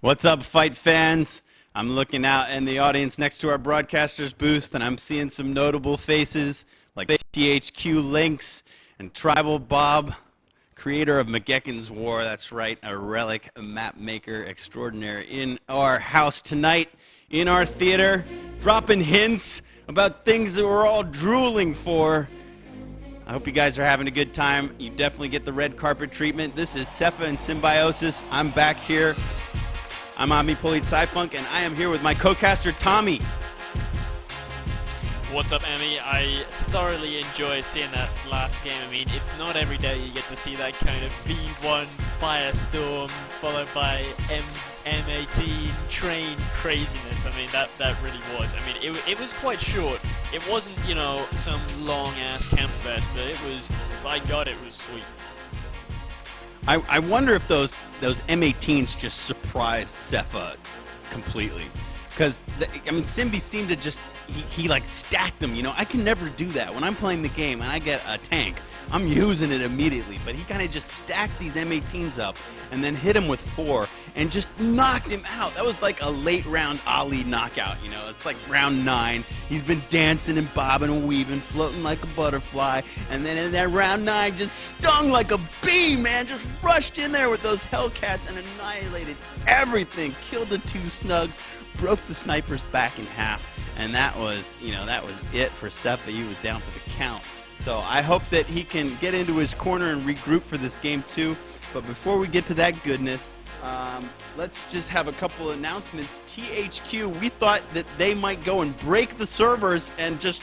What's up, fight fans? I'm looking out in the audience next to our broadcaster's booth, and I'm seeing some notable faces like THQ Lynx and Tribal Bob, creator of McGeckin's War. That's right, a relic, a map maker extraordinaire in our house tonight, in our theater, dropping hints about things that we're all drooling for. I hope you guys are having a good time. You definitely get the red carpet treatment. This is Sepha and Symbiosis. I'm back here. I'm AmiPolizeiFunk, and I am here with my co-caster, Tommy. What's up, Ami? I thoroughly enjoy seeing that last game. I mean, it's not every day you get to see that kind of V1 Firestorm followed by M18 train craziness. I mean, that really was. I mean, it was quite short. It wasn't, you know, some long-ass camp fest, but it was, by God, it was sweet. I wonder if those M18s just surprised Sepha completely. Because, I mean, Symbi seemed to just, he like stacked them, you know. I can never do that. When I'm playing the game and I get a tank, I'm using it immediately. But he kind of just stacked these M18s up and then hit him with 4 and just knocked him out. That was like a late round Ali knockout, you know. It's like round 9. He's been dancing and bobbing and weaving, floating like a butterfly. And then in that round 9, just stung like a bee, man. Just rushed in there with those Hellcats and annihilated everything. Killed the 2 snugs. Broke the sniper's back in half, and that was, you know, that was it for Sepha. He was down for the count. So I hope that he can get into his corner and regroup for this game too. But before we get to that goodness, let's just have a couple announcements. THQ, we thought that they might go and break the servers and just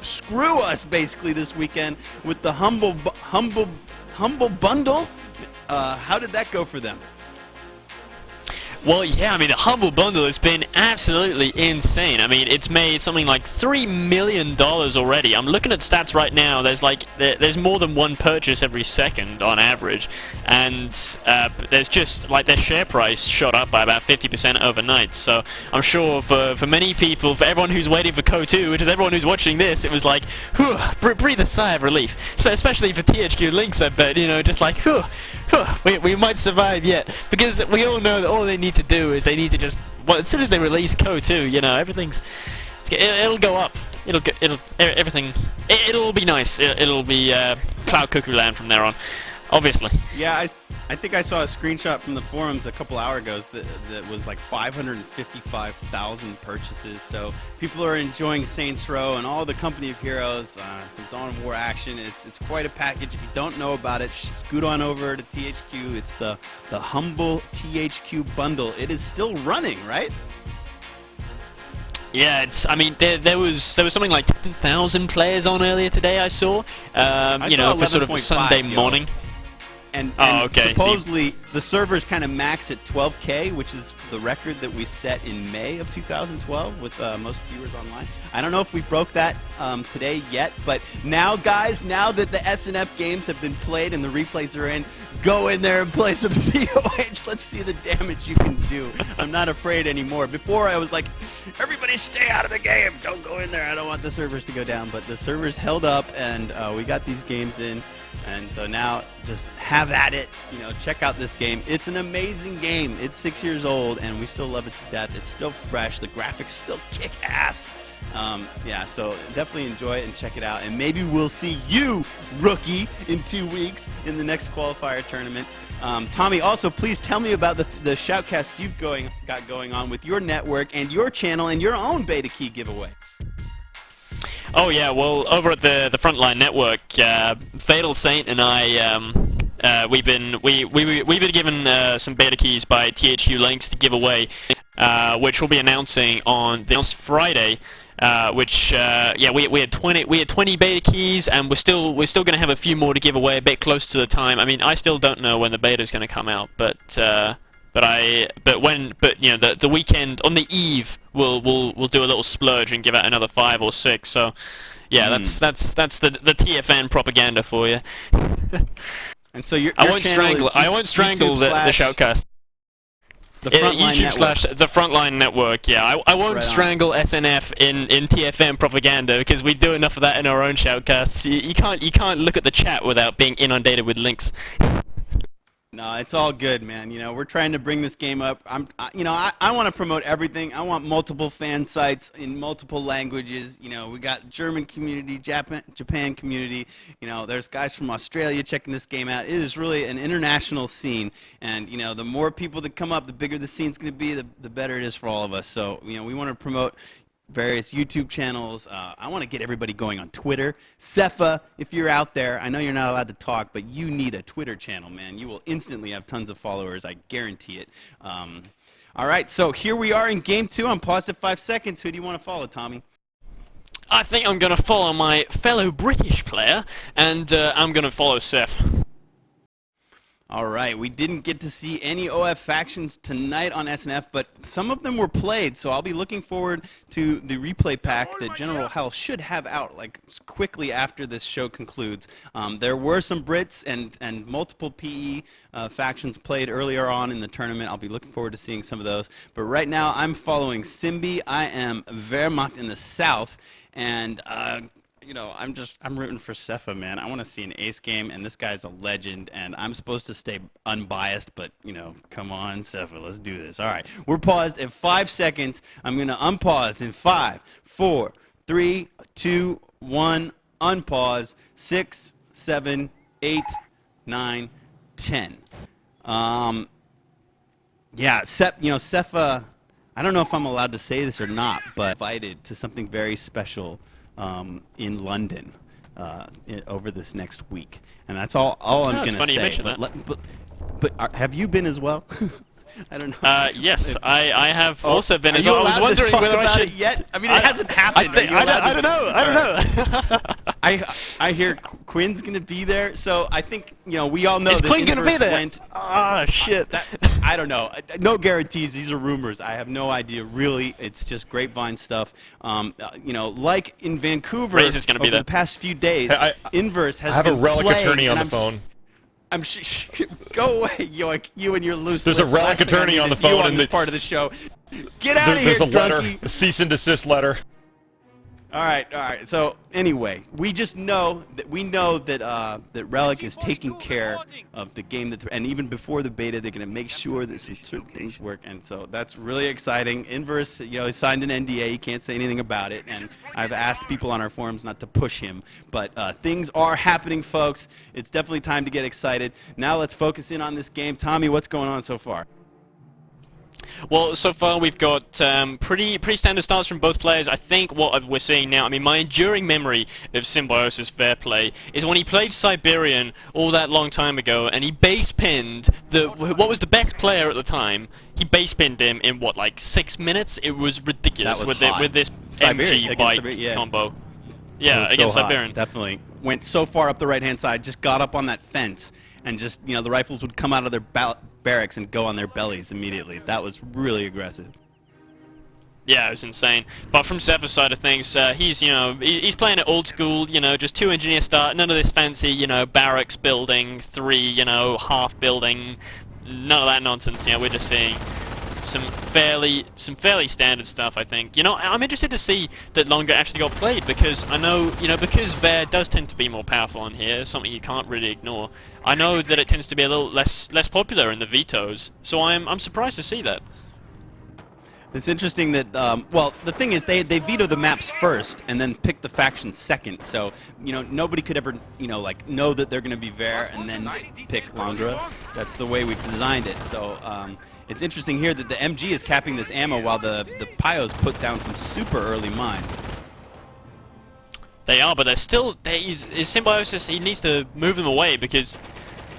screw us basically this weekend with the humble bundle. How did that go for them? Well, yeah, I mean, the Humble Bundle has been absolutely insane. I mean, it's made something like $3 million already. I'm looking at stats right now. There's more than one purchase every second on average, and there's just like their share price shot up by about 50% overnight. So I'm sure for many people, for everyone who's waiting for CO2, which is everyone who's watching this, it was like, whew, breathe a sigh of relief. Especially for THQ Lynx, I bet, you know, just like, whew. We might survive yet, because we all know that all they need to do is they need to just, well, as soon as they release Code 2, you know, it'll go up. It'll be nice. It'll be Cloud Cuckoo Land from there on, obviously. Yeah, I think I saw a screenshot from the forums a couple hours ago that was like 555,000 purchases. So people are enjoying Saints Row and all the Company of Heroes. Some Dawn of War action. It's quite a package. If you don't know about it, scoot on over to THQ. It's the Humble THQ bundle. It is still running, right? Yeah, I mean, there was something like 10,000 players on earlier today. I saw, you know, for sort of a Sunday morning. And okay, supposedly the servers kind of max at 12K, which is the record that we set in May of 2012 with most viewers online. I don't know if we broke that today yet, but now, guys, now that the SNF games have been played and the replays are in, go in there and play some COH. Let's see the damage you can do. I'm not afraid anymore. Before I was like, everybody stay out of the game. Don't go in there. I don't want the servers to go down. But the servers held up, and we got these games in. And so now, just have at it. You know, check out this game. It's an amazing game. It's 6 years old, and we still love it to death. It's still fresh. The graphics still kick ass. Yeah, so definitely enjoy it and check it out. And maybe we'll see you, rookie, in 2 weeks in the next qualifier tournament. Tommy, also, please tell me about the shoutcasts you've got going on with your network and your channel and your own beta key giveaway. Oh yeah, well, over at the Frontline Network, Fatal Saint and I, we've been given some beta keys by THQ Lynx to give away, which we'll be announcing on this Friday. Which yeah, we had 20 beta keys, and we're still going to have a few more to give away a bit close to the time. I mean, I still don't know when the beta is going to come out, but you know, the weekend on the eve we'll do a little splurge and give out another 5 or 6. So yeah, that's the TFN propaganda for you. And so I won't strangle the shoutcast. The Frontline YouTube / the Frontline Network. Yeah, I won't strangle SNF in TFN propaganda, because we do enough of that in our own shoutcasts. You can't look at the chat without being inundated with links. No, it's all good, man. You know, we're trying to bring this game up. I want to promote everything. I want multiple fan sites in multiple languages. You know, we got German community, Japan community. You know, there's guys from Australia checking this game out. It is really an international scene, and you know, the more people that come up, the bigger the scene's going to be, the better it is for all of us. So, you know, we want to promote various YouTube channels. I want to get everybody going on Twitter. Sepha, if you're out there, I know you're not allowed to talk, but you need a Twitter channel, man. You will instantly have tons of followers. I guarantee it. All right, so here we are in Game 2. I'm paused at 5 seconds. Who do you want to follow, Tommy? I think I'm going to follow my fellow British player, and I'm going to follow Seth. All right, we didn't get to see any OF factions tonight on SNF, but some of them were played, so I'll be looking forward to the replay pack that General Hell should have out like quickly after this show concludes. There were some Brits and multiple PE factions played earlier on in the tournament. I'll be looking forward to seeing some of those. But right now, I'm following Symbi. I am Wehrmacht in the south, and you know, I'm rooting for Sepha, man. I want to see an ace game, and this guy's a legend, and I'm supposed to stay unbiased, but, you know, come on, Sepha, let's do this. All right, we're paused at 5 seconds. I'm going to unpause in 5, 4, 3, 2, 1, unpause, 6, 7, 8, 9, 10. Yeah, Sepha, I don't know if I'm allowed to say this or not, but invited to something very special in London over this next week, and that's all I'm going to say. Funny you mention that. But have you been as well? I don't know. Yes, I have also been as well. I was wondering whether I should. Yet? I mean, it hasn't happened. I don't know. I don't know. I hear Quinn's going to be there, so I think, you know, we all know Is that Quinn going to be there? Went, shit. I don't know. No guarantees. These are rumors. I have no idea. Really, it's just grapevine stuff. You know, like in Vancouver Ray's is gonna be over there. the past few days, Inverse has I have a been relic playing, attorney on and the phone. Go away, you and your loose. There's a relic attorney on the phone in this part of the show. Get out of here, There's a letter, drunkie. a cease and desist letter. All right. So anyway, we just know that that Relic is taking care of the game, and even before the beta, they're going to make sure that some certain things work, and so that's really exciting. Inverse, you know, he signed an NDA. He can't say anything about it, and I've asked people on our forums not to push him, but things are happening, folks. It's definitely time to get excited. Now let's focus in on this game. Tommy, what's going on so far? Well, so far we've got pretty standard starts from both players. I think what we're seeing now, I mean, my enduring memory of Symbiosis fair play is when he played Siberian all that long time ago, and he base pinned what was the best player at the time. He base pinned him in what, like 6 minutes? It was ridiculous with this MG bike combo. Yeah, against Siberian. Definitely went so far up the right-hand side, just got up on that fence, and just, you know, the rifles would come out of their barracks and go on their bellies immediately. That was really aggressive. Yeah, it was insane. But from Sepha's side of things, he's, you know, he's playing it old school, you know, just 2 engineer start, none of this fancy, you know, barracks building, 3, you know, half building, none of that nonsense. You know, we're just seeing some fairly standard stuff, I think. You know, I'm interested to see that Longer actually got played, because I know, you know, because Ver does tend to be more powerful on here, something you can't really ignore. I know that it tends to be a little less popular in the vetoes, so I'm surprised to see that. It's interesting that, well, the thing is, they veto the maps first and then pick the faction second. So, you know, nobody could ever, you know, like, know that they're going to be Ver and then pick Landra. That's the way we've designed it. So, it's interesting here that the MG is capping this ammo while the Pyos put down some super early mines. They are, but they're still... His Symbiosis, he needs to move them away because...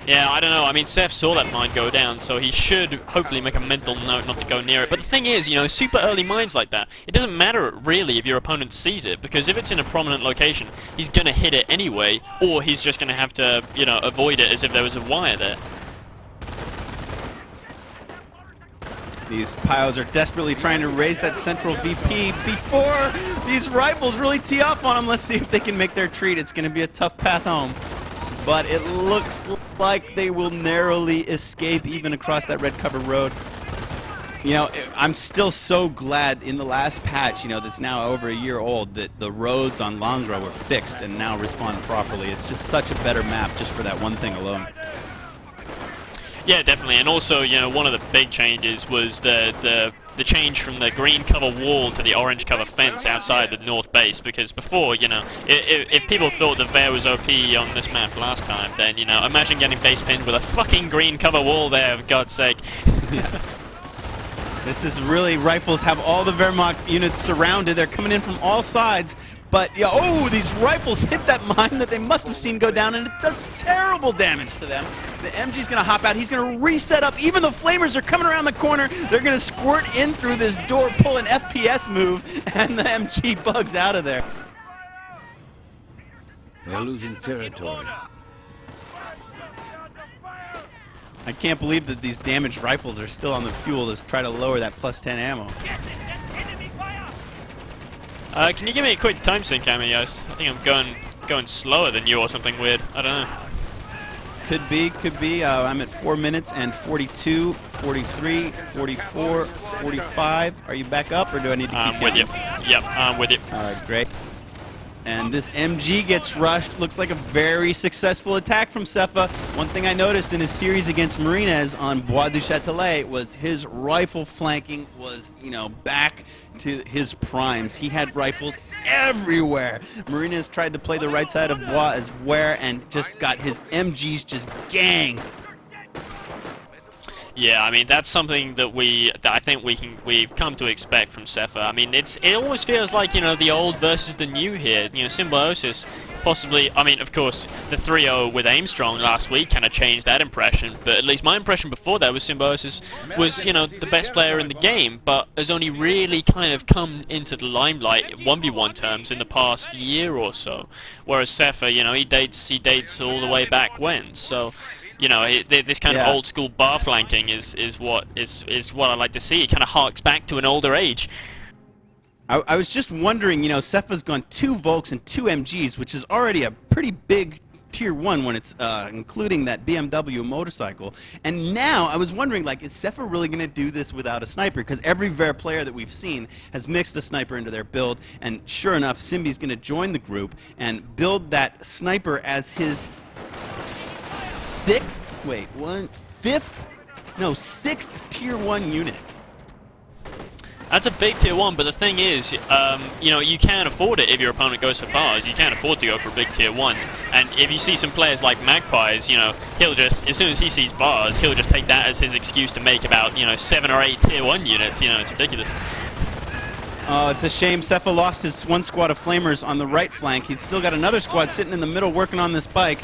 Yeah, I don't know. I mean, Seph saw that mine go down, so he should hopefully make a mental note not to go near it. But the thing is, you know, super early mines like that, it doesn't matter really if your opponent sees it, because if it's in a prominent location, he's going to hit it anyway, or he's just going to have to, you know, avoid it as if there was a wire there. These Pyos are desperately trying to raise that central VP before these rifles really tee off on them. Let's see if they can make their treat. It's going to be a tough path home. But it looks like they will narrowly escape even across that red cover road. You know, I'm still so glad in the last patch, you know, that's now over a year old, that the roads on Langra were fixed and now respond properly. It's just such a better map just for that one thing alone. Yeah, definitely. And also, you know, one of the big changes was the change from the green cover wall to the orange cover fence outside the north base. Because before, you know, if people thought the Bear was OP on this map last time, then, you know, imagine getting base pinned with a fucking green cover wall there, for God's sake. Yeah. This is really, Rifles have all the Wehrmacht units surrounded. They're coming in from all sides. But, yeah, oh, these Rifles hit that mine that they must have seen go down, and it does terrible damage to them. The MG's going to hop out. He's going to reset up. Even the Flamers are coming around the corner. They're going to squirt in through this door, pull an FPS move, and the MG bugs out of there. They're losing territory. I can't believe that these damaged Rifles are still on the fuel to try to lower that +10 ammo. Can you give me a quick time sync, Ami? I think I'm going slower than you or something weird. I don't know. Could be. I'm at 4 minutes and 42, 43, 44, 45. Are you back up, or do I need to keep I'm with you. Yep, I'm with you. All right, great. And this MG gets rushed. Looks like a very successful attack from Sepha. One thing I noticed in his series against Marinez on Bois du Châtelet was his rifle flanking was, you know, back to his primes. He had rifles everywhere. Marinez tried to play the right side of Bois as where and just got his MGs just ganged. Yeah, I mean that's something that I think we've come to expect from Sepha. I mean it almost feels like, you know, the old versus the new here. You know, Symbiosis possibly. I mean, of course, the 3-0 with Aimstrong last week kind of changed that impression. But at least my impression before that was Symbiosis was, you know, the best player in the game, but has only really kind of come into the limelight 1v1 terms in the past year or so. Whereas Sepha, you know, he dates all the way back when. So, you know, this kind of old school bar flanking is what I like to see. It kind of harks back to an older age. I was just wondering, you know, Sepha's gone 2 Volks and 2 MGs, which is already a pretty big tier 1 when it's including that BMW motorcycle. And now I was wondering, like, is Sepha really going to do this without a sniper? Because every Ver player that we've seen has mixed a sniper into their build, and sure enough, Symbi's going to join the group and build that sniper as his sixth tier 1 unit. That's a big tier 1, but the thing is, you know, you can't afford it if your opponent goes for bars. You can't afford to go for a big tier 1. And if you see some players like Magpies, you know, he'll just, as soon as he sees bars, he'll just take that as his excuse to make about, you know, 7 or 8 tier 1 units. You know, it's ridiculous. Oh, it's a shame Sepha lost his 1 squad of Flamers on the right flank. He's still got another squad sitting in the middle working on this bike.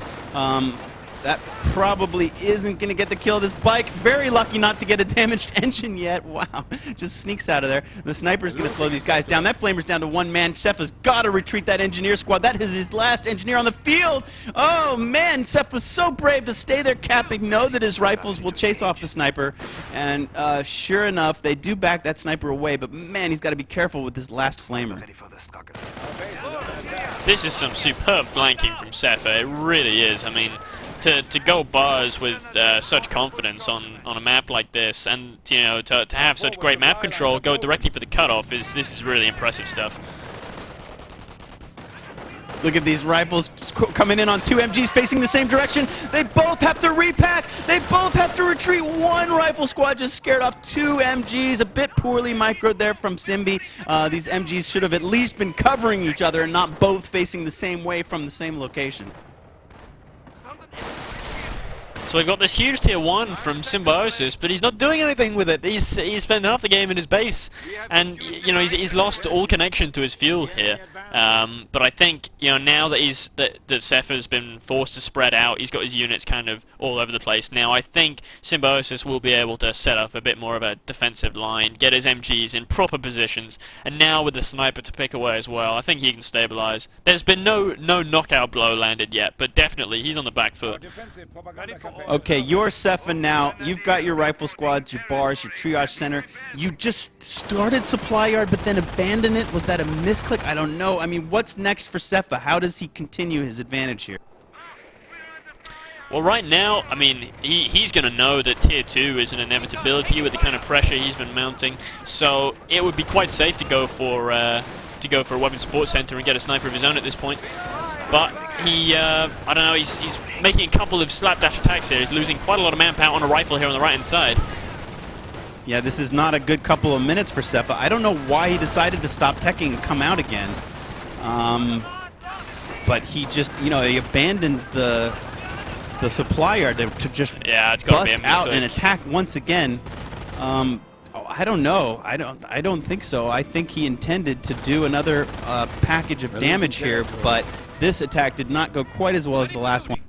That probably isn't going to get the kill. This bike, very lucky not to get a damaged engine yet. Wow, just sneaks out of there. The sniper's going to slow these guys down. That Flamer's down to 1 man. Sepha's got to retreat that engineer squad. That is his last engineer on the field. Oh, man, Sepha's so brave to stay there capping, know that his rifles will chase off the sniper. And sure enough, they do back that sniper away, but man, he's got to be careful with this last Flamer. This is some superb flanking from Sepha. It really is. I mean, to go bars with such confidence on a map like this, and, you know, to have such great map control, go directly for the cutoff, this is really impressive stuff. Look at these rifles coming in on 2 MGs facing the same direction. They both have to repack. They both have to retreat. 1 rifle squad just scared off 2 MGs. A bit poorly microed there from Symbi. These MGs should have at least been covering each other and not both facing the same way from the same location. So we've got this huge tier 1 from Symbiosis, but he's not doing anything with it. He's spent half the game in his base, and, you know, he's lost all connection to his fuel here. But I think, you know, now that that Sepha's been forced to spread out, he's got his units kind of all over the place now. I think Symbiosis will be able to set up a bit more of a defensive line, get his MGs in proper positions, and now with the sniper to pick away as well, I think he can stabilize. There's been no knockout blow landed yet, but definitely he's on the back foot. Okay, you're Sepha now. You've got your rifle squads, your bars, your triage center. You just started supply yard but then abandoned it. Was that a misclick? I don't know. I mean, what's next for Sepha? How does he continue his advantage here? Well, right now, I mean, he's going to know that tier 2 is an inevitability with the kind of pressure he's been mounting. So it would be quite safe to go for a weapons support center and get a sniper of his own at this point. but he, I don't know, he's making a couple of slapdash attacks here. He's losing quite a lot of manpower on a rifle here on the right-hand side. Yeah, this is not a good couple of minutes for Sepha. I don't know why he decided to stop teching and come out again. But he just, he abandoned the supply yard to just bust out and attack once again. I don't know. I don't think so. I think he intended to do another package of damage here, but this attack did not go quite as well as the last one.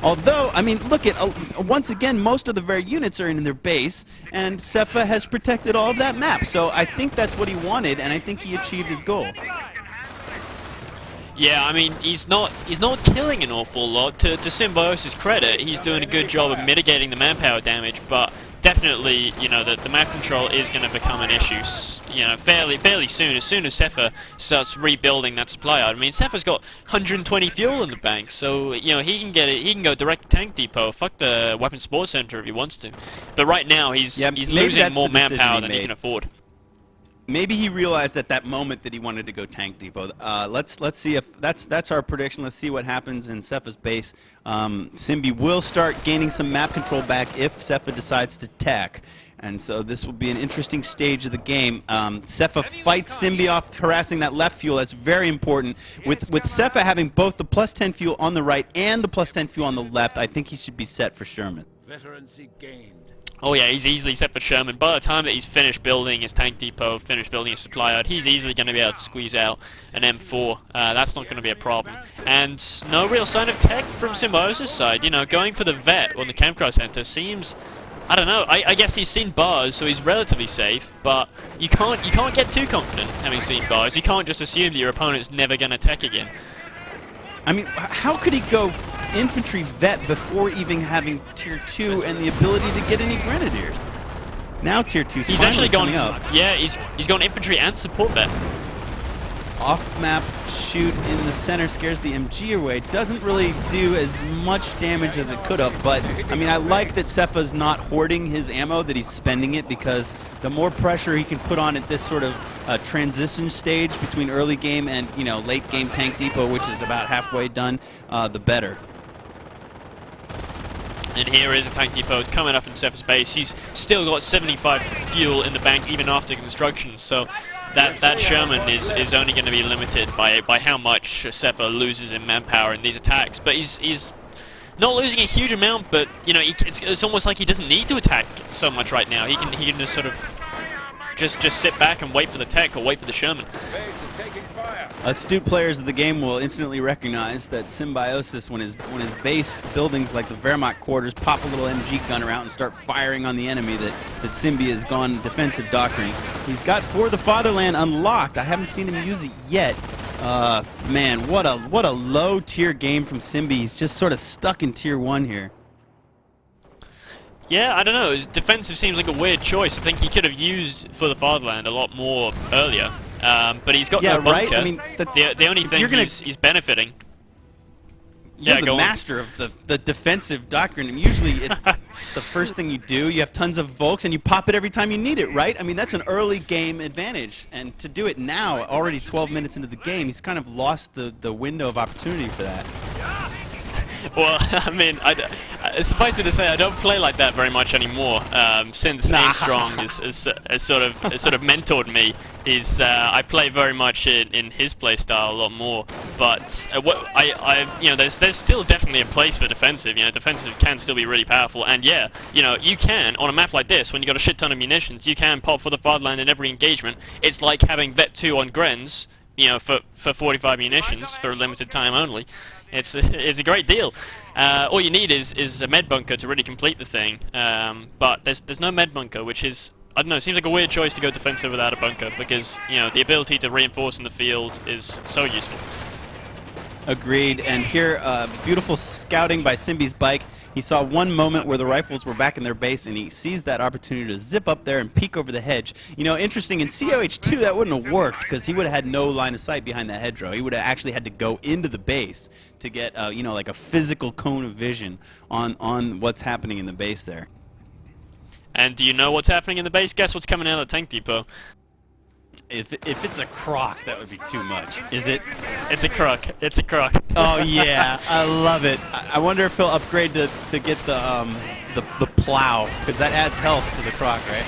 Although, I mean, look at, once again, most of the very units are in their base, and Sepha has protected all of that map. So I think that's what he wanted, and I think he achieved his goal. Yeah, I mean, he's not killing an awful lot. To Symbiosis' credit, he's doing a good job of mitigating the manpower damage, but definitely, the map control is going to become an issue, fairly soon. As soon as Sepha starts rebuilding that supply yard. I mean, Sepha's got 120 fuel in the bank, so he can get it. He can go direct to Tank Depot. Fuck the Weapons Support Center if he wants to. But right now, he's losing more manpower than he can afford. Maybe he realized at that moment that he wanted to go Tank Depot. Let's see if that's our prediction. Let's see what happens in Sepha's base. Symbi will start gaining some map control back if Sepha decides to tech. And so this will be an interesting stage of the game. Sepha fights Symbi off, harassing that left fuel. That's very important. With Sepha having both the +10 fuel on the right and the +10 fuel on the left, I think he should be set for Sherman. Veterancy gained. Oh yeah, he's easily set for Sherman. By the time that he's finished building his Tank Depot, finished building his supply yard, he's easily going to be able to squeeze out an M4. That's not going to be a problem. And no real sign of tech from Symbiosis' side. Going for the vet on the Campcraft Center seems, I don't know. I guess he's seen bars, so he's relatively safe. But you can't get too confident having seen bars. You can't just assume that your opponent's never going to tech again. I mean, how could he go infantry vet before even having tier 2 and the ability to get any grenadiers? Now tier 2's he's actually gone up. Yeah, he's gone infantry and support vet. Off-map shoot in the center scares the MG away. Doesn't really do as much damage as it could have, but I mean, I like that Sepha's not hoarding his ammo, that he's spending it, because the more pressure he can put on at this sort of transition stage between early game and late game Tank Depot, which is about halfway done, the better. And here is a Tank Depot coming up in Sepha's base. He's still got 75 fuel in the bank even after construction, so that Sherman is only going to be limited by how much Sepha loses in manpower in these attacks. But he's not losing a huge amount, but it's almost like he doesn't need to attack so much right now. He can just sort of just sit back and wait for the tech or wait for the Sherman. Astute players of the game will instantly recognize that Symbiosis, when his base buildings like the Wehrmacht quarters pop a little MG gunner out and start firing on the enemy, that Symbi has gone defensive doctrine. He's got For the Fatherland unlocked. I haven't seen him use it yet. Man, what a low tier game from Symbi. He's just sort of stuck in tier 1 here. Yeah, I don't know. His defensive seems like a weird choice. I think he could have used For the Fatherland a lot more earlier. But he's got no bunker. Right? I mean, the only thing he's benefiting. You're the master of the defensive doctrine, and usually it's the first thing you do. You have tons of Volks, and you pop it every time you need it, right? I mean, that's an early game advantage, and to do it now, already 12 minutes into the game, he's kind of lost the window of opportunity for that. Well, I mean, suffice it to say, I don't play like that very much anymore. Since Armstrong has sort of mentored me, I play very much in his play style a lot more. But there's still definitely a place for defensive. Defensive can still be really powerful. And yeah, you can on a map like this, when you got a shit ton of munitions, you can pop For the Fatherland in every engagement. It's like having Vet 2 on Grens, for 45 munitions for a limited time only. It's a great deal. All you need is a med bunker to really complete the thing. But there's no med bunker, which is, I don't know, seems like a weird choice to go defensive without a bunker, because the ability to reinforce in the field is so useful. Agreed. And here, beautiful scouting by Symbi's bike. He saw one moment where the rifles were back in their base, and he seized that opportunity to zip up there and peek over the hedge. Interesting, in COH2 that wouldn't have worked, because he would have had no line of sight behind that hedgerow. He would have actually had to go into the base to get, like a physical cone of vision on what's happening in the base there. And do you know what's happening in the base? Guess what's coming out of the Tank Depot? If it's a croc, that would be too much. Is it? It's a croc. It's a croc. Oh yeah, I love it. I wonder if he'll upgrade to get the plow, because that adds health to the croc, right?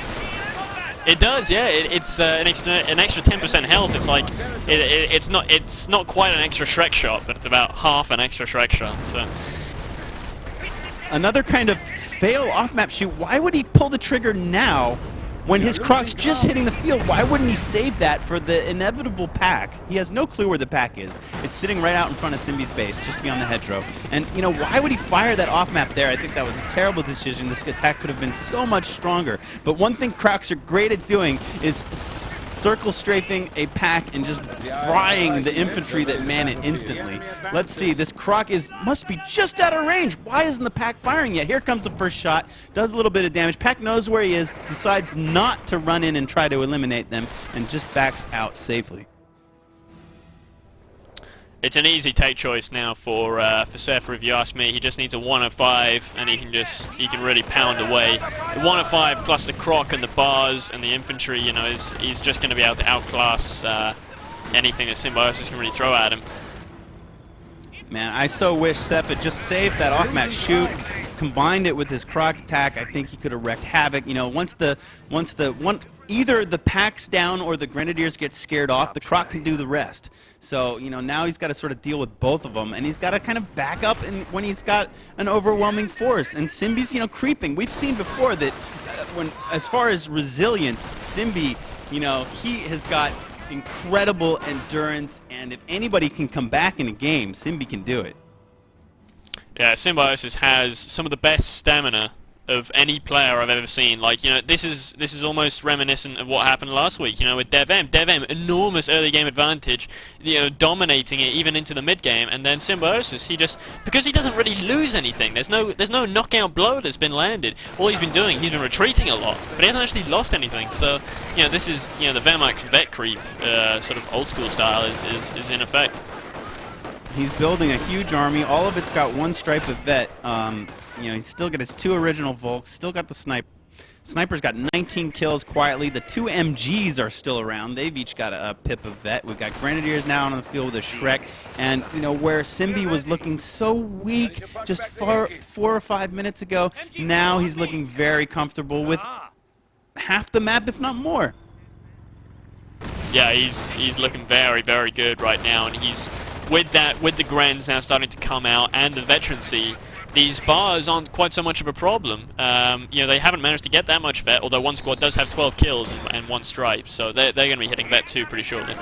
It does, yeah. It's an extra 10% health. It's like it's not quite an extra Shrek shot, but it's about half an extra Shrek shot. So another kind of fail off-map shoot. Why would he pull the trigger now when his croc's just hitting the field? Why wouldn't he save that for the inevitable pack? He has no clue where the pack is. It's sitting right out in front of Symbi's base, just beyond the hedgerow. And, you know, why would he fire that off-map there? I think that was a terrible decision. This attack could have been so much stronger. But one thing crocs are great at doing is circle strafing a pack and just frying the infantry that man it instantly. Let's see, this croc must be just out of range. Why isn't the pack firing yet? Here comes the first shot, does a little bit of damage. Pack knows where he is, decides not to run in and try to eliminate them, and just backs out safely. it's an easy take choice now for Sepha, if you ask me. He just needs a 105, and he can really pound away. The 105 plus the croc and the bars and the infantry, you know, he's just going to be able to outclass anything that Symbiosis can really throw at him. Man, I so wish Sepha just saved that off-map shoot, combined it with his croc attack. I think he could have wreaked havoc. You know, once either the pack's down or the Grenadiers get scared off, the croc can do the rest. So, you know, now he's got to sort of deal with both of them, and he's got to kind of back up when he's got an overwhelming force. And Symbi's, you know, creeping. We've seen before that as far as resilience, Symbi, you know, he has got incredible endurance, and if anybody can come back in a game, Symbi can do it. Yeah, Symbiosis has some of the best stamina of any player I've ever seen. Like, you know, this is almost reminiscent of what happened last week, you know, with DevM. DevM, enormous early game advantage, you know, dominating it even into the mid game, and then Symbiosis, because he doesn't really lose anything. There's no knockout blow that's been landed. All he's been doing, he's been retreating a lot, but he hasn't actually lost anything. So, you know, this is, you know, the Wehrmacht vet creep, sort of old school style is in effect. He's building a huge army. All of it's got one stripe of vet. You know, he's still got his 2 original Volks, still got the sniper. Sniper's got 19 kills quietly. The 2 MGs are still around. They've each got a pip of vet. We've got Grenadiers now on the field with a Shrek. And, you know, where Symbi was looking so weak just 4 or 5 minutes ago, now he's looking very comfortable with half the map, if not more. Yeah, he's looking very, very good right now, and he's with the Grens now starting to come out and the veterancy. These bars aren't quite so much of a problem. You know, they haven't managed to get that much vet, although one squad does have 12 kills and 1 stripe, so they're going to be hitting vet 2 pretty shortly.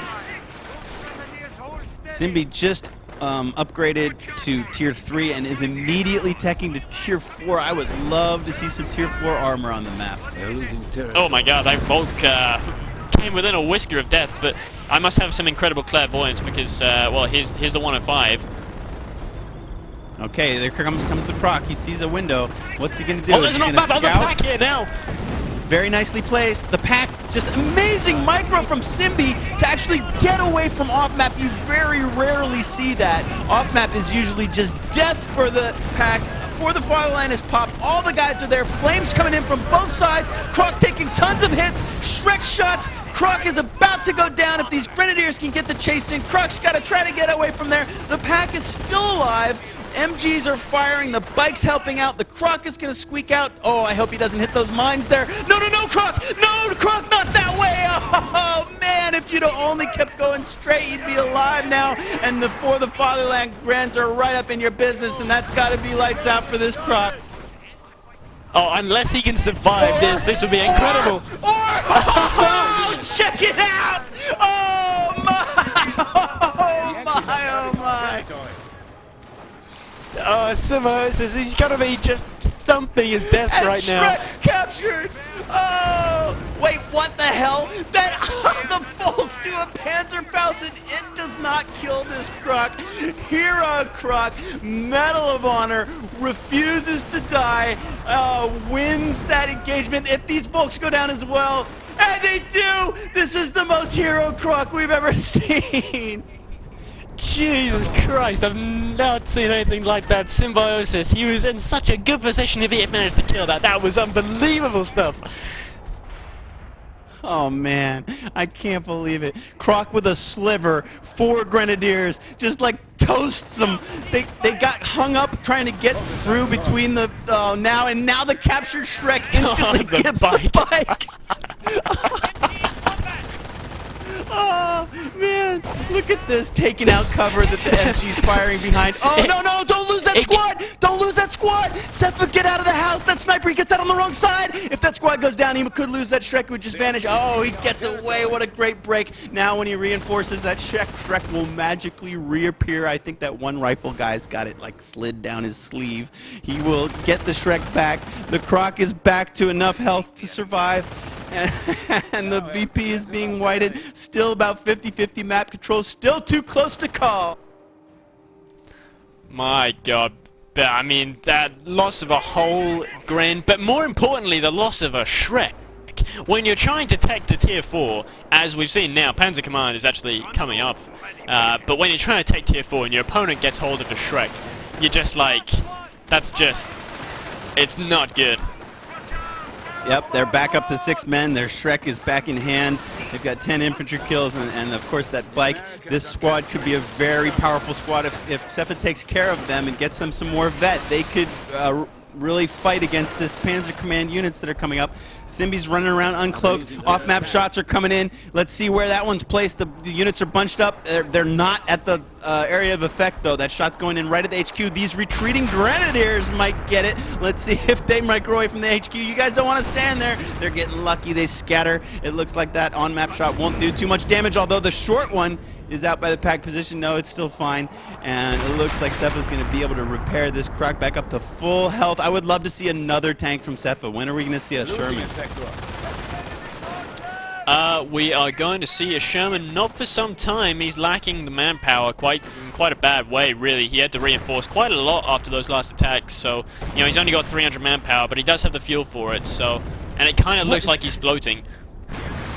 Symbi just upgraded to tier 3 and is immediately teching to tier 4. I would love to see some tier 4 armor on the map. Oh my god, that Volk came within a whisker of death, but I must have some incredible clairvoyance because, well, here's the 105. Okay, there comes the croc. He sees a window. What's he going to do? Oh, there's an off-map on the pack here now! Very nicely placed. The pack, just amazing micro from Symbi to actually get away from off-map. You very rarely see that. Off-map is usually just death for the pack. Before the fatherland is popped, all the guys are there. Flames coming in from both sides. Croc taking tons of hits. Shrek shots. Croc is about to go down if these Grenadiers can get the chase in. Croc's got to try to get away from there. The pack is still alive. MGs are firing, the bike's helping out, the croc is going to squeak out. Oh, I hope he doesn't hit those mines there. No, croc! No, croc, not that way! Oh, man, if you'd have only kept going straight, you'd be alive now. And the For the Fatherland Grants are right up in your business, and that's got to be lights out for this croc. Oh, unless he can survive this would be incredible. Oh, check it out! Oh, my! Oh, my, oh, my! Oh, Symbiosis, he's got to be just thumping his death right now. Shrek captured! Oh! Wait, what the hell? That the Volks do a Panzerfaust and it does not kill this croc. Hero croc, Medal of Honor, refuses to die, wins that engagement. If these Volks go down as well, and they do, this is the most hero croc we've ever seen. Jesus Christ, I've not seen anything like that. Symbiosis, he was in such a good position if he had managed to kill that. That was unbelievable stuff. Oh man, I can't believe it. Croc with a sliver, 4 grenadiers, just like toasts them. They got hung up trying to get through between the now the captured Shrek instantly The gives bike. the bike. Oh man, look at this, taking out cover that the MG's firing behind. Oh no, don't lose that squad! Don't lose that squad! Sepha, get out of the house! That sniper, he gets out on the wrong side! If that squad goes down, he could lose that Shrek, would just vanish. Oh, he gets away, what a great break. Now when he reinforces that Shrek will magically reappear. I think that one rifle guy's got it like slid down his sleeve. He will get the Shrek back. The Croc is back to enough health to survive. And the VP is being whited. Still about 50-50 map control. Still too close to call. My God. But, I mean, that loss of a whole Gren, but more importantly, the loss of a Shrek. When you're trying to tech to tier 4, as we've seen now, Panzer Command is actually coming up. But when you're trying to tech tier 4 and your opponent gets hold of a Shrek, you're just like, that's just, it's not good. Yep, they're back up to 6 men. Their Shrek is back in hand. They've got 10 infantry kills, and of course that bike. This squad could be a very powerful squad if Sepha takes care of them and gets them some more vet. They could really fight against this Panzer Command units that are coming up. Symbi's running around uncloaked. Off-map shots are coming in. Let's see where that one's placed. The units are bunched up. They're not at the area of effect, though. That shot's going in right at the HQ. These retreating grenadiers might get it. Let's see if they might grow away from the HQ. You guys don't want to stand there. They're getting lucky. They scatter. It looks like that on-map shot won't do too much damage, although the short one is out by the pack position. No, it's still fine. And it looks like Sepha's going to be able to repair this Croc back up to full health. I would love to see another tank from Sepha. When are we going to see a Sherman? We are going to see a Sherman not for some time. He's lacking the manpower in quite a bad way, really. He had to reinforce quite a lot after those last attacks, so, you know, he's only got 300 manpower, but he does have the fuel for it, so, and it kind of looks like he's floating.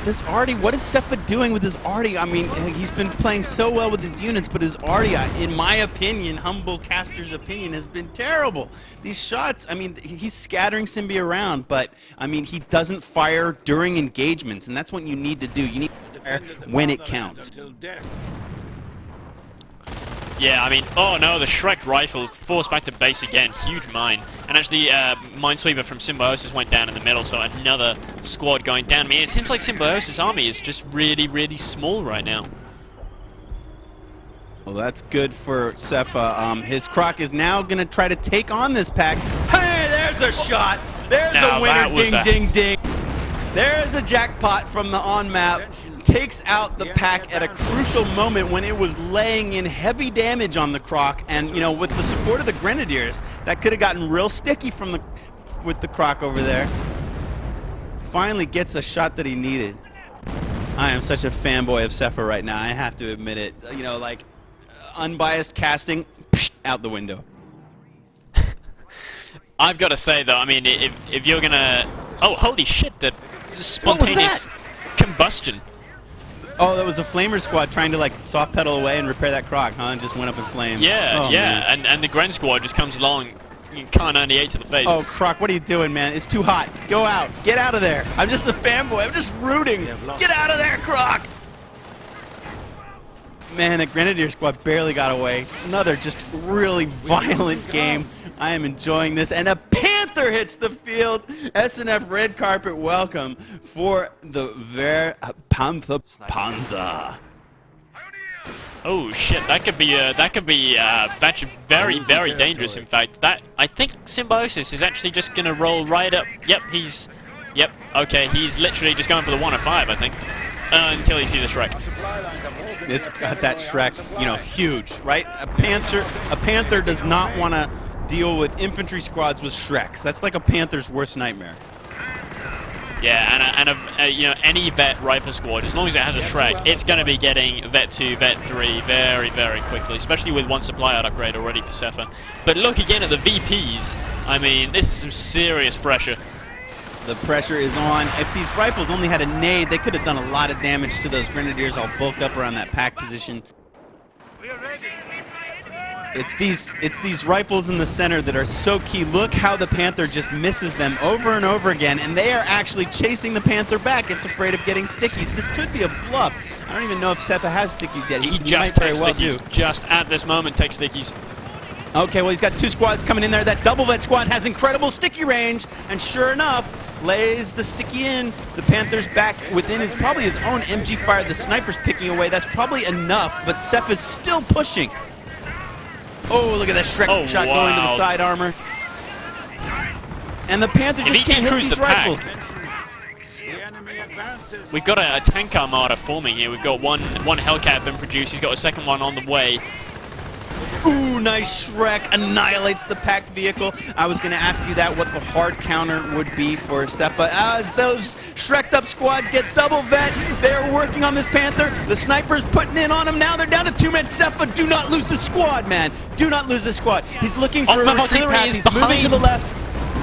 This Artie, what is Sepha doing with his Artie? I mean, he's been playing so well with his units, but his Artie, in my opinion, humble caster's opinion, has been terrible. These shots, I mean, he's scattering Symbi around, but, I mean, he doesn't fire during engagements, and that's what you need to do. You need to fire when it counts. Yeah, I mean, oh no, the Shrek rifle forced back to base again. Huge mine. And actually, Minesweeper from Symbiosis went down in the middle, so another squad going down. I mean, it seems like Symbiosis' army is just really, really small right now. Well, that's good for Sepha. His Croc is now going to try to take on this pack. Hey, there's a shot. There's a winner. Ding, ding, ding. There's a jackpot from the on-map. Takes out the pack at a crucial moment when it was laying in heavy damage on the Croc, and you know, with the support of the Grenadiers, that could have gotten real sticky with the Croc over there. Finally gets a shot that he needed. I am such a fanboy of Sepha right now. I have to admit it. You know, like unbiased casting, out the window. I've got to say though, I mean, if you're gonna, oh holy shit, that spontaneous combustion. Oh, that was a Flamer squad trying to like soft pedal away and repair that Croc, huh? And just went up in flames. Yeah, oh, yeah, and the Gren squad just comes along, Car 98 to the face. Oh, Croc, what are you doing, man? It's too hot. Go out. Get out of there. I'm just a fanboy. I'm just rooting. Get out of there, Croc. Man, the Grenadier squad barely got away. Another just really violent game. I am enjoying this. And a Panther hits the field. SNF red carpet welcome for the Panther Panzer. Oh shit, that could be very, very dangerous. In fact, I think Symbiosis is actually just gonna roll right up. Yep, okay, he's literally just going for the 1 of 5, I think, until you see the Shrek. It's got that Shrek, you know, huge, right? A Panther does not want to deal with infantry squads with Shreks. That's like a Panther's worst nightmare. Yeah, and you know, any vet rifle squad, as long as it has a Shrek, it's going to be getting vet 2, vet 3 very, very quickly, especially with one supply out upgrade already for Sepha. But look again at the VPs. I mean, this is some serious pressure. The pressure is on. If these rifles only had a nade, they could have done a lot of damage to those Grenadiers all bulked up around that pack position. It's these rifles in the center that are so key. Look how the Panther just misses them over and over again, and they are actually chasing the Panther back. It's afraid of getting stickies. This could be a bluff. I don't even know if Sepha has stickies yet. He just takes stickies. Just at this moment takes stickies. Okay, well, he's got 2 squads coming in there. That double vet squad has incredible sticky range, and sure enough, lays the sticky in. The Panther's back within probably his own MG fire. The sniper's picking away. That's probably enough, but Sepha's still pushing. Oh, look at that Shrek shot going to the side armor. And the Panther just can't hit these rifles. We've got a tank armada forming here. We've got one Hellcat been produced. He's got a second one on the way. Ooh, nice Shrek. Annihilates the packed vehicle. I was going to ask you that, what the hard counter would be for Sepha. As those Shrek'd up squad get double vet, they're working on this Panther. The sniper's putting in on him now. They're down to 2 men. Sepha, do not lose the squad, man. Do not lose the squad. He's looking for a retreat path. He's moving to the left.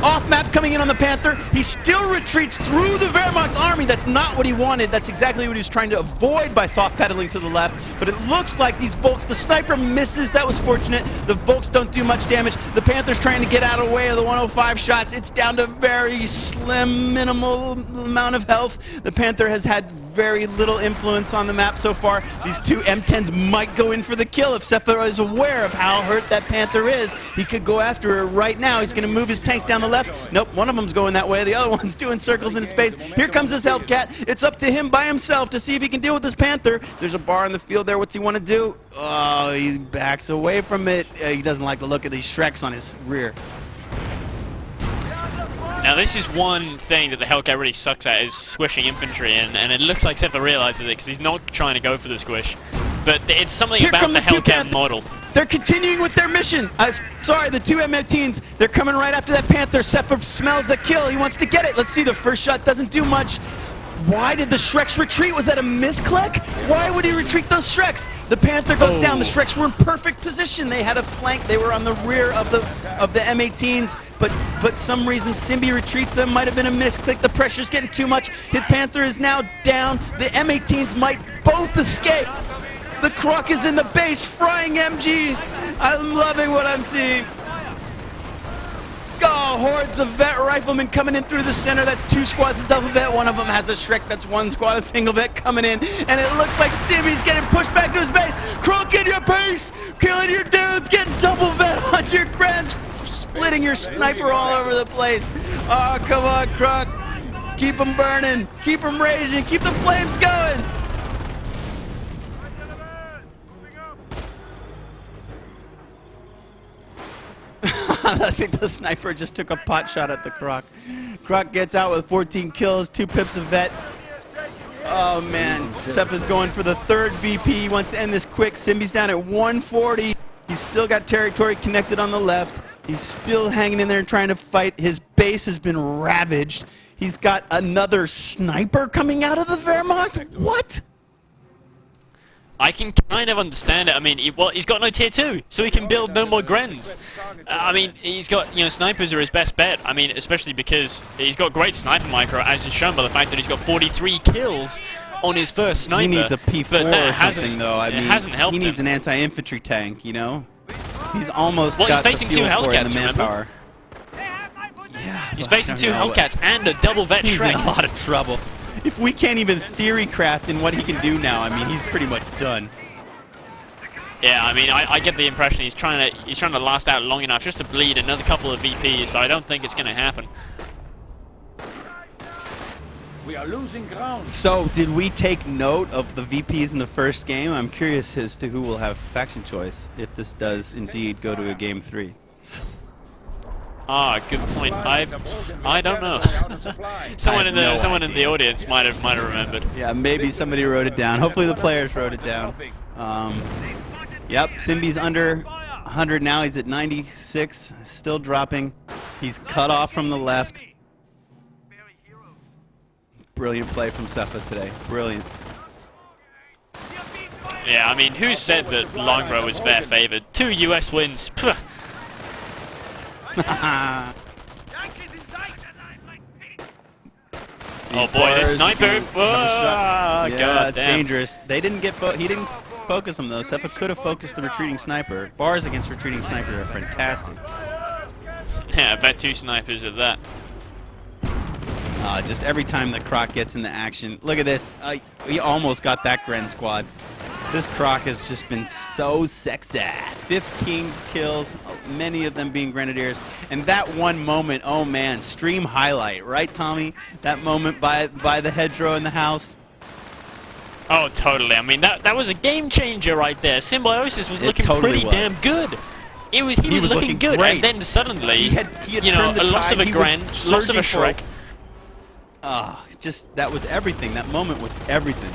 Off map coming in on the Panther. He still retreats through the Wehrmacht army. That's not what he wanted. That's exactly what he was trying to avoid by soft pedaling to the left. But it looks like these Volks, the sniper misses. That was fortunate. The Volks don't do much damage. The Panther's trying to get out of the way of the 105 shots. It's down to very slim, minimal amount of health. The Panther has had very little influence on the map so far. These 2 M10s might go in for the kill if Sepha is aware of how hurt that Panther is. He could go after her right now. He's going to move his tanks down the left. Nope, one of them's going that way. The other one's doing circles in space. Here comes this Hellcat. It's up to him by himself to see if he can deal with this Panther. There's a bar in the field there. What's he want to do? Oh, he backs away from it. He doesn't like the look of these Shreks on his rear. Now this is one thing that the Hellcat really sucks at, is squishing infantry, and it looks like Sepha realizes it because he's not trying to go for the squish. But it's something about the Hellcat model. They're continuing with their mission. Sorry, the 2 M18s, they're coming right after that Panther. Sepha smells the kill. He wants to get it. Let's see, the first shot doesn't do much. Why did the Shreks retreat? Was that a misclick? Why would he retreat those Shreks? The Panther goes down. The Shreks were in perfect position. They had a flank. They were on the rear of the M18s, but some reason Symbi retreats them. Might have been a misclick. The pressure's getting too much. His Panther is now down. The M18s might both escape. The Croc is in the base, frying MGs. I'm loving what I'm seeing. Oh, hordes of vet riflemen coming in through the center. That's 2 squads of double vet. One of them has a Shrek. That's 1 squad of single vet coming in. And it looks like Symbi's getting pushed back to his base. Croc in your base, killing your dudes, getting double vet on your grants, splitting your sniper all over the place. Oh, come on, Croc. Keep them burning. Keep them raging. Keep the flames going. I think the sniper just took a pot shot at the Croc. Croc gets out with 14 kills, 2 pips of vet. Oh man, Sepha's going for the 3rd VP. He wants to end this quick. Symbi's down at 140. He's still got territory connected on the left. He's still hanging in there and trying to fight. His base has been ravaged. He's got another sniper coming out of the Wehrmacht? What? I can kind of understand it. I mean, he's got no tier 2, so he can build no more Grens. I mean, he's got, snipers are his best bet. I mean, especially because he's got great sniper micro, as is shown by the fact that he's got 43 kills on his first sniper. He needs a P4 or something, though. I mean, it hasn't helped he needs him. an anti-infantry tank, you know? He's almost he's got facing the 2 fuel for it and Hellcats, the manpower. Yeah, he's facing 2 Hellcats and a double vet He's Shrek. in a lot of trouble. If we can't even theory craft in what he can do now, I mean, he's pretty much done. Yeah, I mean, I get the impression he's trying to last out long enough just to bleed another couple of VPs, but I don't think it's going to happen. We are losing ground. So, did we take note of the VPs in the first game? I'm curious as to who will have faction choice if this does indeed go to a game 3. Ah, good point. I don't know. someone in the audience might have remembered. Yeah, maybe somebody wrote it down. Hopefully the players wrote it down. Yep, Symbi's under 100 now. He's at 96, still dropping. He's cut off from the left. Brilliant play from Sepha today. Brilliant. Yeah, I mean, who said that Longbow was their favored? 2 US wins. Puh. Oh boy, the sniper! Yeah, God it's damn. dangerous. They didn't get. He didn't focus him, though. Sepha could have focused the retreating sniper. Bars against retreating sniper are fantastic. Yeah, I bet 2 snipers at that. Just every time the Croc gets into action. Look at this. We almost got that Gren squad. This Croc has just been so sexy. 15 kills, many of them being Grenadiers. And that one moment, oh man, stream highlight, right, Tommy? That moment by the hedgerow in the house. Oh, totally. I mean, that was a game changer right there. Symbiosis was looking totally pretty damn good. He was looking good, great. and then suddenly, He had you know, turned the a loss tide. of a He Gren, was loss of a surging Shrek. Just, that was everything. That moment was everything.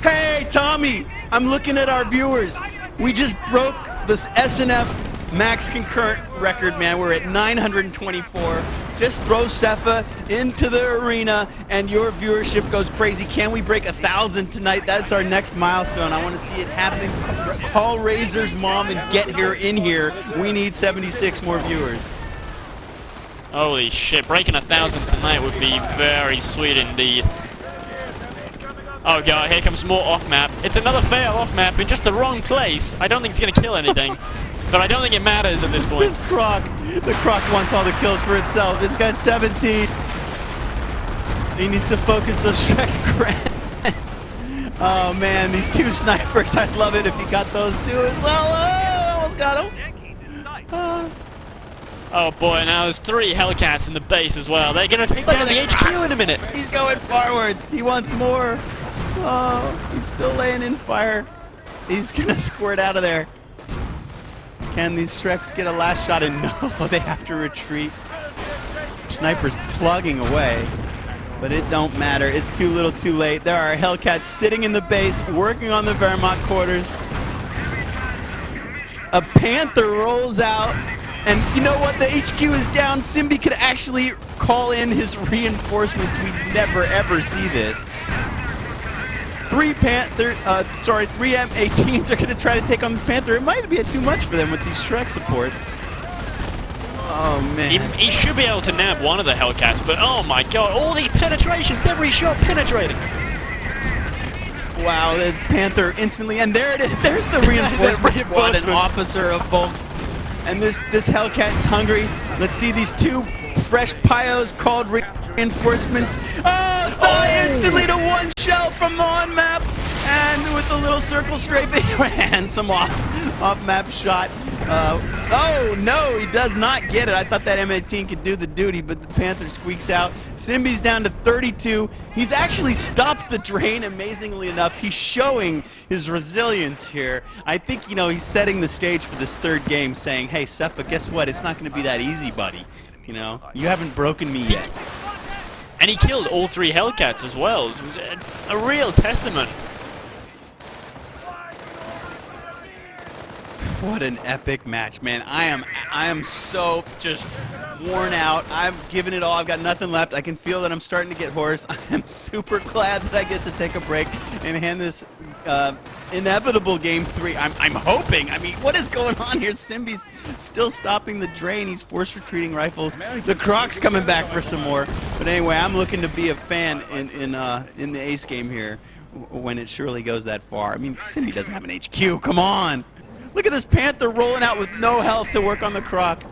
Hey, Tommy! I'm looking at our viewers. We just broke this SNF max concurrent record, man. We're at 924. Just throw Sepha into the arena, and your viewership goes crazy. Can we break 1,000 tonight? That's our next milestone. I want to see it happening. Call Razor's mom and get her in here. We need 76 more viewers. Holy shit, breaking 1,000 tonight would be very sweet indeed. Oh god, here comes more off-map. It's another fail off-map in just the wrong place. I don't think it's going to kill anything. But I don't think it matters at this point. This Croc, the Croc wants all the kills for itself. It's got 17. He needs to focus those Shreks Gren. Oh man, these 2 snipers. I'd love it if he got those 2 as well. Oh, almost got him. Oh boy, now there's 3 Hellcats in the base as well. They're going to take down the HQ in a minute. He's going forwards. He wants more. Oh, he's still laying in fire. He's going to squirt out of there. Can these Shreks get a last shot? And no, they have to retreat. Sniper's plugging away, but it don't matter. It's too little too late. There are Hellcats sitting in the base, working on the Wehrmacht quarters. A Panther rolls out, and you know what? The HQ is down. Symbi could actually call in his reinforcements. We never ever see this. 3 M18s are going to try to take on this Panther. It might be too much for them with these Shrek support. Oh, man. He should be able to nab one of the Hellcats, but oh my god, all these penetrations, every shot penetrating. Wow, the Panther instantly, and there it is. There's the reinforcement squad, an officer of folks. And this Hellcat's hungry. Let's see these 2 fresh Pyos called reinforcements. Oh, die instantly to 1 shell from the on-map. And with a little circle strafing, and some off-map shot. Oh, no, he does not get it. I thought that M18 could do the duty, but the Panther squeaks out. Symbi's down to 32. He's actually stopped the drain, amazingly enough. He's showing his resilience here. I think, you know, he's setting the stage for this 3rd game, saying, hey, Sepha, guess what? It's not going to be that easy, buddy. You know, you haven't broken me yet. And he killed all 3 Hellcats as well. It was a real testament. What an epic match, man. I am so just worn out. I've given it all. I've got nothing left. I can feel that I'm starting to get hoarse. I'm super glad that I get to take a break and hand this inevitable game 3. I'm hoping. I mean, what is going on here? Symbi's still stopping the drain. He's force retreating rifles. The Croc's coming back for some more. But anyway, I'm looking to be a fan in the ace game here when it surely goes that far. I mean, Symbi doesn't have an HQ. Come on. Look at this Panther rolling out with no health to work on the Croc.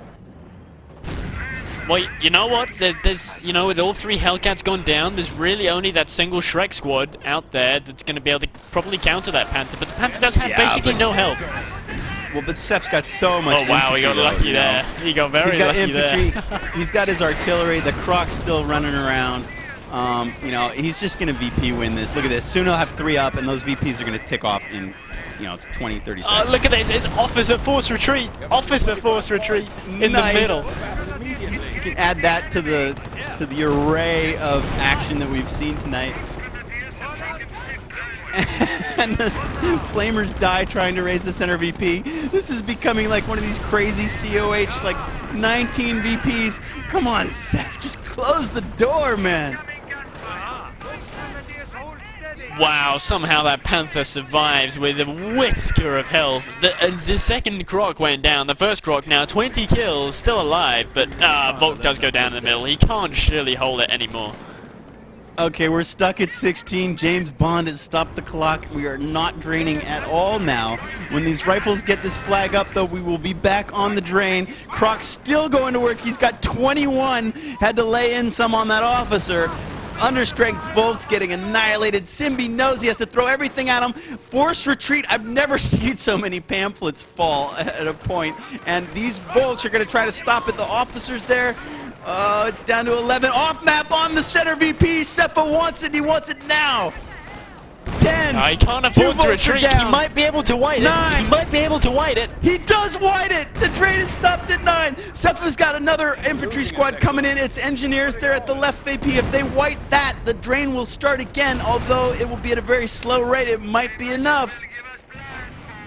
Well, you know what? There's, you know, with all 3 Hellcats gone down, there's really only that single Shrek squad out there that's going to be able to probably counter that Panther. But the Panther does have basically no health. Well, but Seph's got so much infantry. Oh, wow, he got lucky there. He got very lucky there. He's got his artillery. The Croc's still running around. You know, he's just going to VP win this. Look at this. Soon he'll have 3 up, and those VPs are going to tick off in, you know, 20, 30 seconds. Oh, look at this. It's Officer Force Retreat. Officer Force Retreat in the middle. You can add that to the array of action that we've seen tonight. And the Flamers die trying to raise the center VP. This is becoming like one of these crazy COH, like 19 VPs. Come on, Seph, just close the door, man. Wow, somehow that Panther survives with a whisker of health. The second Croc went down. The first Croc now 20 kills, still alive, but Volk does go down in the middle. He can't surely hold it anymore. Okay, we're stuck at 16. James Bond has stopped the clock. We are not draining at all now. When these rifles get this flag up, though, we will be back on the drain. Croc's still going to work. He's got 21. Had to lay in some on that officer. Understrength Volk's getting annihilated. Symbi knows he has to throw everything at him. Forced retreat. I've never seen so many pamphlets fall at a point. And these Volks are going to try to stop it. The officers there. It's down to 11. Off map on the center VP. Sepha wants it. He wants it now. 10. I can't afford to retreat. Down. He might be able to white 9. it. He might be able to white it. He does white it. The drain is stopped at 9. Sepha's got another infantry squad coming in. It's engineers there at the left VP. If they white that, the drain will start again, although it will be at a very slow rate. It might be enough.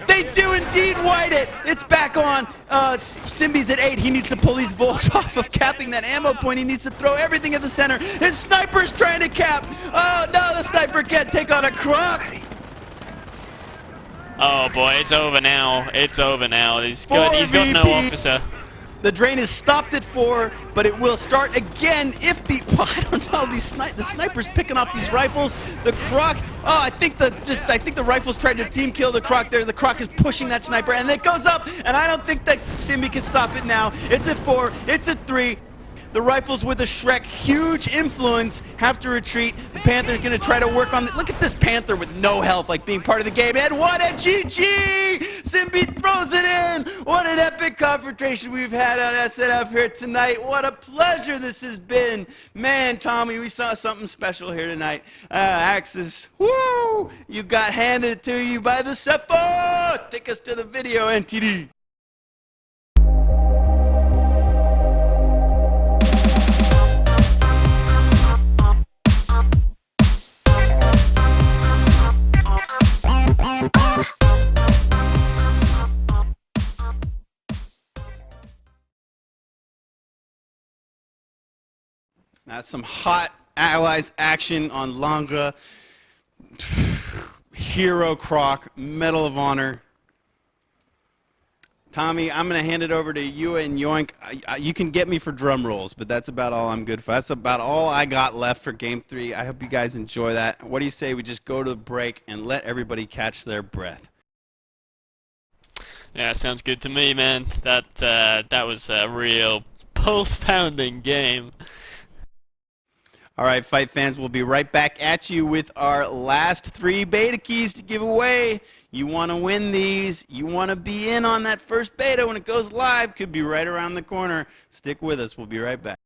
They do indeed white it. It's back on. Symbi's at 8. He needs to pull these Volks off of capping that ammo point. He needs to throw everything at the center. His sniper's trying to cap. Oh, no, the sniper can't take on a croc. Oh, boy, it's over now. It's over now. He's 4 got no VP. officer. The drain is stopped at 4, but it will start again if the... Well, I don't know. The sniper's picking off these rifles. The croc... Oh, I think the rifles tried to team kill the croc there. The croc is pushing that sniper, and it goes up, and I don't think that Symbi can stop it now. It's at 4. It's at 3. The rifles with the Shrek, huge influence, have to retreat. The Panther's going to try to work on... Look at this Panther with no health, like being part of the game. And what a GG! Symbi throws it in! What an epic confrontation we've had on SNF here tonight. What a pleasure this has been. Man, Tommy, we saw something special here tonight. Axis, woo! You got handed to you by the Sepha! Take us to the video, NTD. That's some hot Allies action on Langres. Hero Croc, Medal of Honor. Tommy, I'm going to hand it over to you and Yoink. You can get me for drum rolls, but that's about all I'm good for. That's about all I got left for Game 3. I hope you guys enjoy that. What do you say we just go to the break and let everybody catch their breath? Yeah, sounds good to me, man. That was a real pulse-pounding game. All right, Fight fans, we'll be right back at you with our last 3 beta keys to give away. You want to win these. You want to be in on that first beta when it goes live. Could be right around the corner. Stick with us. We'll be right back.